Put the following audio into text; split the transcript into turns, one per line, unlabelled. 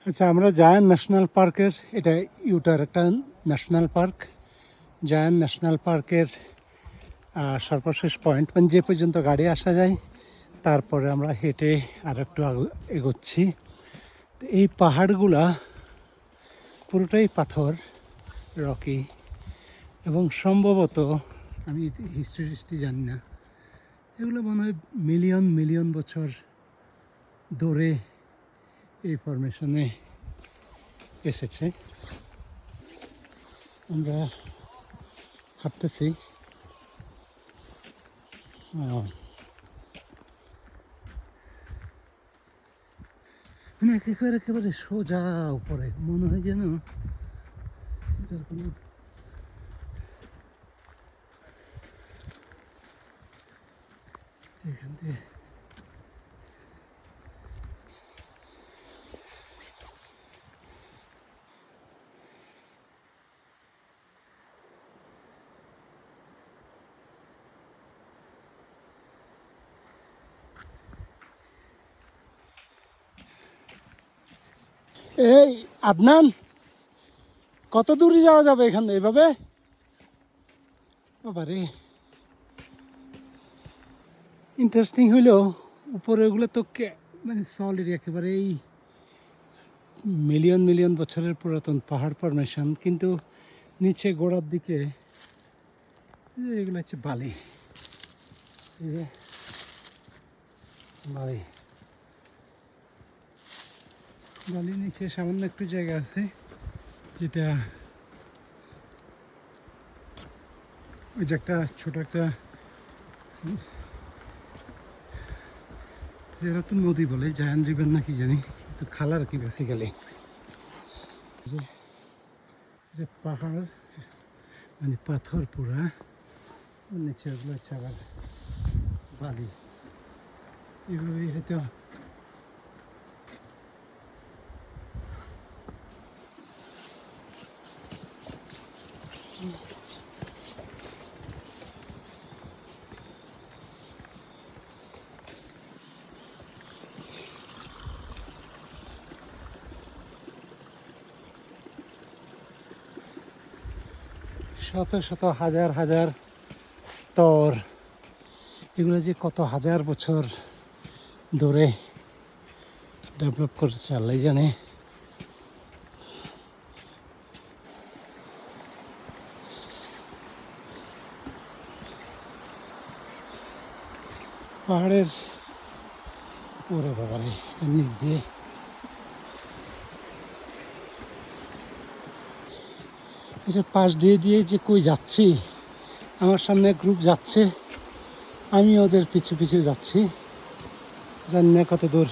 আচ্ছা, আমরা giant national পার্কের, এটা ইউটার একটা ন্যাশনাল পার্ক, জায়ান্ট ন্যাশনাল পার্কের সর্বশেষ পয়েন্ট, মানে যে পর্যন্ত গাড়ি আসা যায়, তারপরে আমরা হেঁটে আর একটু এগোচ্ছি। তো এই পাহাড়গুলা পুরোটাই পাথর, রকি, এবং সম্ভবত, আমি হিস্ট্রি জানি না, এগুলো মনে হয় মিলিয়ন মিলিয়ন বছর ধরে এই ফরমেশনে এসেছে। আমরা হাঁটতেছি, মানে একেবারে সোজা উপরে, মনে হয় যেন এটার কোনো এখান থেকে এই আদনান, কত দূরে যাওয়া যাবে এখানে এইভাবে? বাবারে, ইন্টারেস্টিং হইলেও উপরে ওগুলো তো মানে সলিড, একেবারে এই মিলিয়ন মিলিয়ন বছরের পুরাতন পাহাড় ফরমেশন, কিন্তু নিচে গোড়ার দিকে এগুলো হচ্ছে বালি, এই যে বালি, বালির নিচে সামান্য একটু জায়গা আছে, যেটা ওই যে একটা ছোট একটা, এরা তো নদী বলে, জায়ান্ট রিভার নাকি জানি, কিন্তু খাল আর কি বেসিক্যালি। যে পাহাড় মানে পাথর পুরা, নিচে ওগুলো হচ্ছে আবার বালি, এভাবেই হয়তো শত শত হাজার হাজার স্তর, এগুলো যে কত হাজার বছর ধরে ডেভেলপ করেছে আল্লাহ জানে। পাহাড়ের ওরে বাবারে, নিচ দিয়ে এটা পাশ দিয়ে দিয়ে যে কই যাচ্ছি, আমার সামনে গ্রুপ যাচ্ছে, আমি ওদের পিছু পিছু যাচ্ছি, জানি না কত দূর